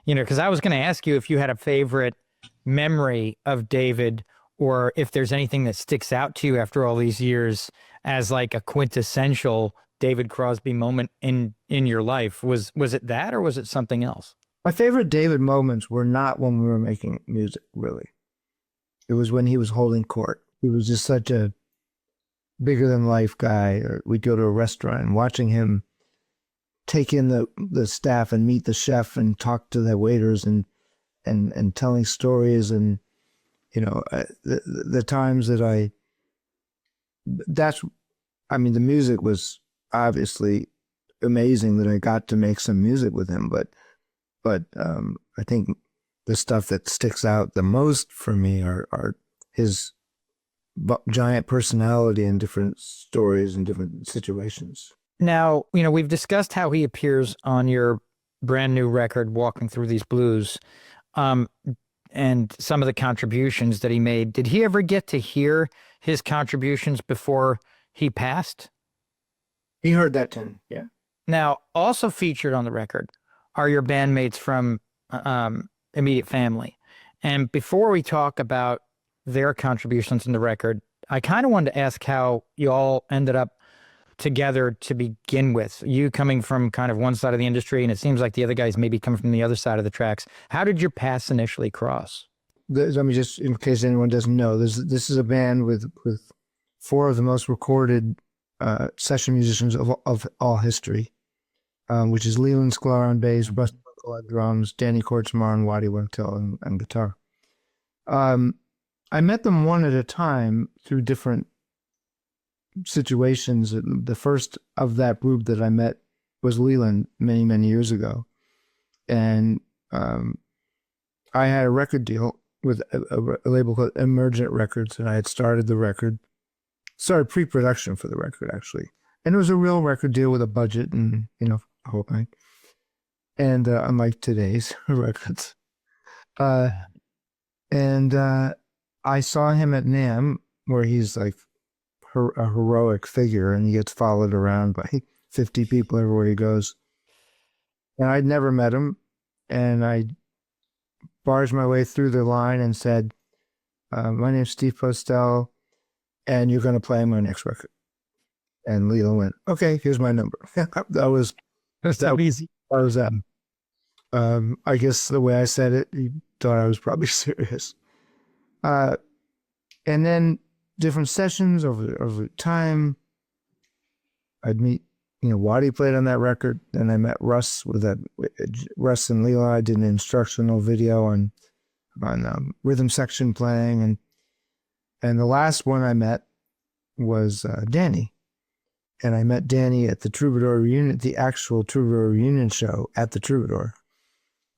because I was going to ask you if you had a favorite memory of David, or if there's anything that sticks out to you after all these years as like a quintessential David Crosby moment in your life. Was it that, or was it something else? My favorite David moments were not when we were making music, really. It was when he was holding court. He was just such a bigger than life guy. Or we'd go to a restaurant and watching him take in the staff and meet the chef and talk to the waiters and telling stories, and the times that the music was obviously amazing that I got to make some music with him, but I think the stuff that sticks out the most for me are his giant personality in different stories and different situations. Now, we've discussed how he appears on your brand new record, Walking Through These Blues, and some of the contributions that he made. Did he ever get to hear his contributions before he passed? He heard that tune, yeah. Now, also featured on the record are your bandmates from immediate family. And before we talk about their contributions in the record, I kind of wanted to ask how you all ended up together to begin with. You coming from kind of one side of the industry, and it seems like the other guys maybe coming from the other side of the tracks. How did your paths initially cross? Let me just, in case anyone doesn't know, this is a band with four of the most recorded session musicians of all history, which is Leland Sklar on bass, Russ Kunkel on drums, Danny Kortchmar and Waddy Wachtel on guitar. I met them one at a time through different situations. The first of that group that I met was Leland many, many years ago. And I had a record deal with a label called Emergent Records, and I had started pre-production for the record, actually. And it was a real record deal with a budget and, a whole thing. And unlike today's records. And I saw him at NAMM, where he's like a heroic figure, and he gets followed around by 50 people everywhere he goes. And I'd never met him, and I barged my way through the line and said, my name's Steve Postell, and you're going to play my next record. And Leland went, okay, here's my number. That was easy. That was that. I guess the way I said it, he thought I was probably serious. And then different sessions over time, I'd meet, Waddy played on that record. Then I met Russ Russ and Leland. I did an instructional video on rhythm section playing. And the last one I met was Danny. And I met Danny at the Troubadour reunion, the actual Troubadour reunion show at the Troubadour.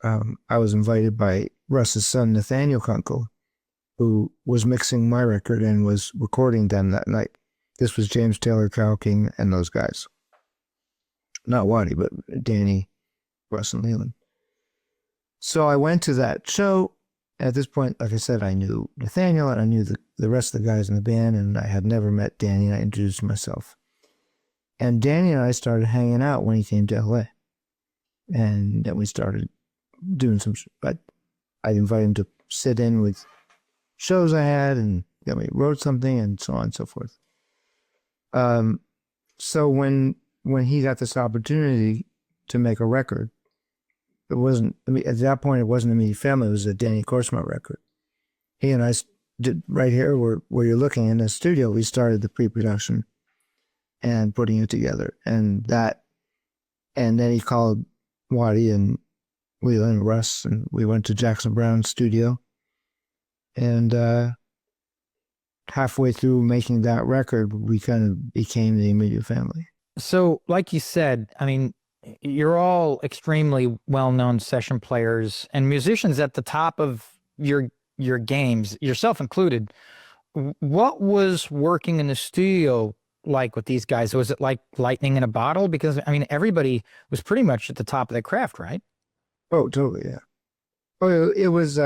I was invited by Russ's son, Nathaniel Kunkel, who was mixing my record and was recording them that night. This was James Taylor, Carole King, and those guys. Not Waddy, but Danny, Russ, and Leland. So I went to that show. At this point, like I said, I knew Nathaniel and I knew the rest of the guys in the band, and I had never met Danny, and I introduced myself. And Danny and I started hanging out when he came to LA. And then we started doing I'd invite him to sit in with shows I had, and then we wrote something, and so on and so forth. So when he got this opportunity to make a record, it wasn't, at that point, it wasn't Immediate Family, it was a Danny Kortchmar record. He and I did right here where you're looking in the studio, we started the pre-production and putting it together. And then he called Waddy and Leland and Russ, and we went to Jackson Brown's studio. And halfway through making that record, we kind of became the Immediate Family. So, like you said, you're all extremely well-known session players and musicians at the top of your games, yourself included. What was working in the studio like with these guys? Was it like lightning in a bottle? Because, everybody was pretty much at the top of their craft, right? Oh, totally, yeah. Oh, it was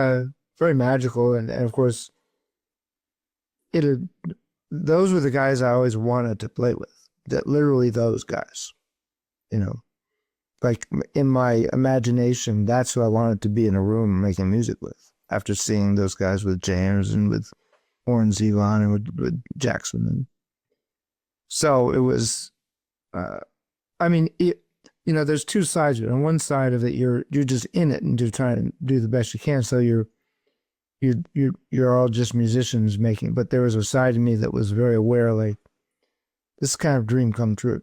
very magical, and of course, those were the guys I always wanted to play with. That literally those guys, like in my imagination, that's who I wanted to be in a room making music with. After seeing those guys with James and with Warren Zevon and with Jackson, and so it was. I mean, there's two sides of it. On one side of it, you're just in it and you're trying to do the best you can. So you're all just musicians making. But there was a side of me that was very aware, like this kind of dream come true.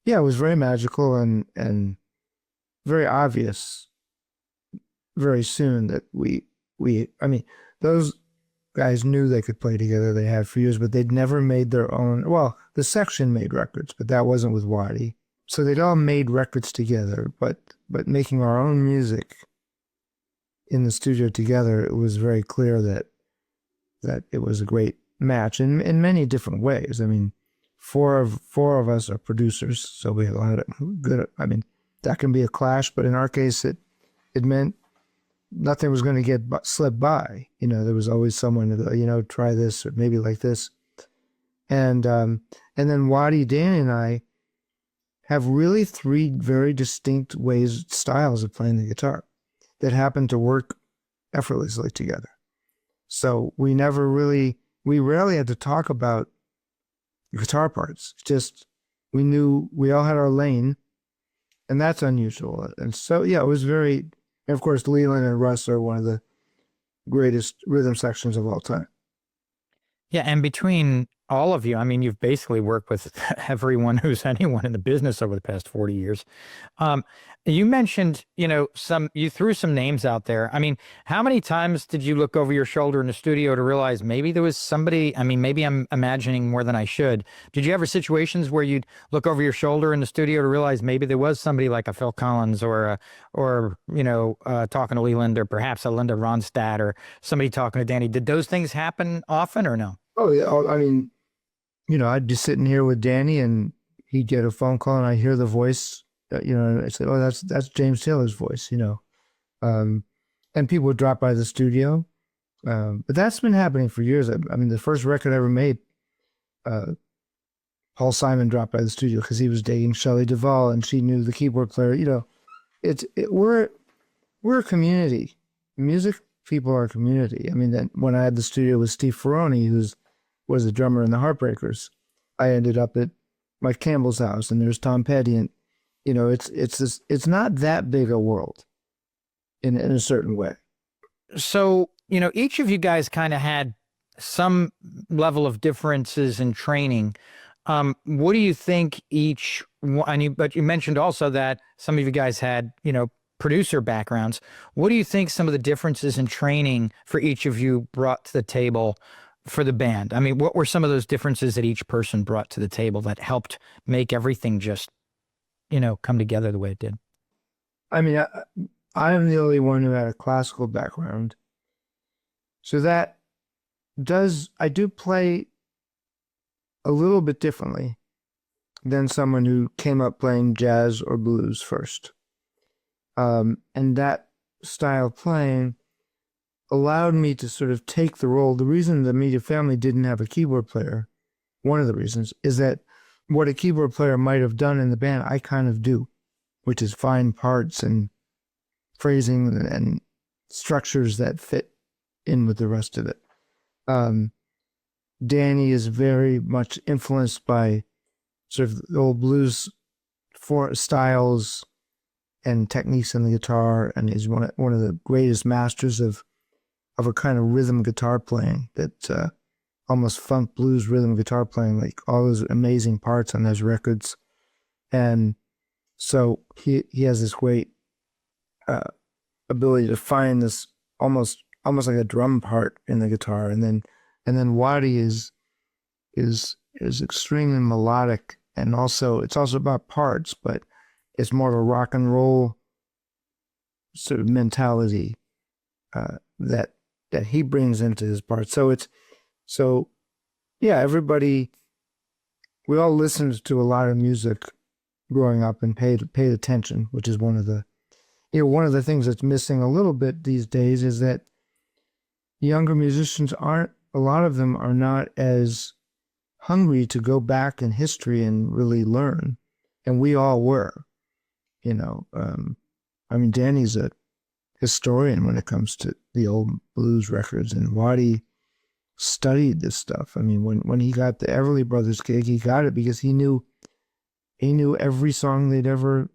Yeah, it was very magical and very obvious very soon that I mean, those guys knew they could play together. They had for years, but they'd never made their own. Well, the section made records, but that wasn't with Waddy. So they'd all made records together, but making our own music in the studio together, it was very clear that it was a great match in many different ways. I mean, four of us are producers, so we have a lot of good. I mean, that can be a clash, but in our case, it meant nothing was going to get slipped by. There was always someone to try this or maybe like this, and then Waddy, Danny, and I have really three very distinct styles of playing the guitar that happen to work effortlessly together. So we rarely had to talk about guitar parts. Just we knew we all had our lane, and that's unusual. And so it was very. And of course, Leland and Russ are one of the greatest rhythm sections of all time. Yeah, and between all of you, I mean, you've basically worked with everyone who's anyone in the business over the past 40 years. You mentioned, you threw some names out there. I mean, how many times did you look over your shoulder in the studio to realize maybe there was somebody, I mean, maybe I'm imagining more than I should. Did you ever situations where you'd look over your shoulder in the studio to realize maybe there was somebody like a Phil Collins or talking to Leland or perhaps a Linda Ronstadt or somebody talking to Danny? Did those things happen often or no? Oh, yeah. I mean, I'd be sitting here with Danny and he'd get a phone call and I'd hear the voice, and I'd say, oh, that's James Taylor's voice, and people would drop by the studio. But that's been happening for years. I mean, the first record I ever made, Paul Simon dropped by the studio because he was dating Shelley Duvall and she knew the keyboard player. We're a community. Music people are a community. I mean, when I had the studio with Steve Ferroni, was the drummer in the Heartbreakers, I ended up at Mike Campbell's house, and there's Tom Petty, and it's not that big a world in a certain way. So each of you guys kind of had some level of differences in training. What do you think each? But you mentioned also that some of you guys had producer backgrounds. What do you think some of the differences in training for each of you brought to the table for the band? I mean, what were some of those differences that each person brought to the table that helped make everything just, come together the way it did? I mean, I'm the only one who had a classical background. So I do play a little bit differently than someone who came up playing jazz or blues first. And that style of playing allowed me to sort of take the role. The reason the immediate family didn't have a keyboard player, one of the reasons, is that what a keyboard player might have done in the band, I kind of do, which is find parts and phrasing and structures that fit in with the rest of it. Danny is very much influenced by sort of the old blues styles and techniques on the guitar, and is one of the greatest masters of a kind of rhythm guitar playing that almost funk blues rhythm guitar playing, like all those amazing parts on those records. And so he has this great ability to find this almost like a drum part in the guitar, and then Waddy is extremely melodic, and it's also about parts, but it's more of a rock and roll sort of mentality that he brings into his parts. Everybody, we all listened to a lot of music growing up and paid attention, which is one of the things that's missing a little bit these days, is that younger musicians a lot of them are not as hungry to go back in history and really learn. And we all were. you know. I mean, Danny's a historian when it comes to the old blues records, and Waddy studied this stuff. I mean, when he got the Everly Brothers gig, he got it because he knew every song they'd ever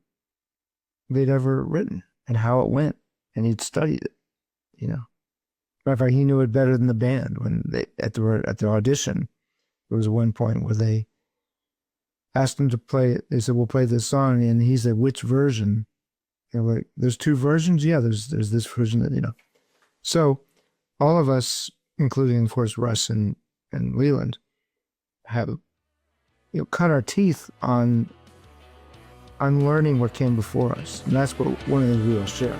written and how it went, and he'd studied it, you know. Matter of fact, he knew it better than the band. When they at the audition, there was one point where they asked him to play. They said, "We'll play this song," and he said, "Which version?" They're like, "There's two versions." Yeah, there's this version that, you know. So all of us, including of course Russ and Leland, have, you know, cut our teeth on learning what came before us, and that's what one of the things we all share.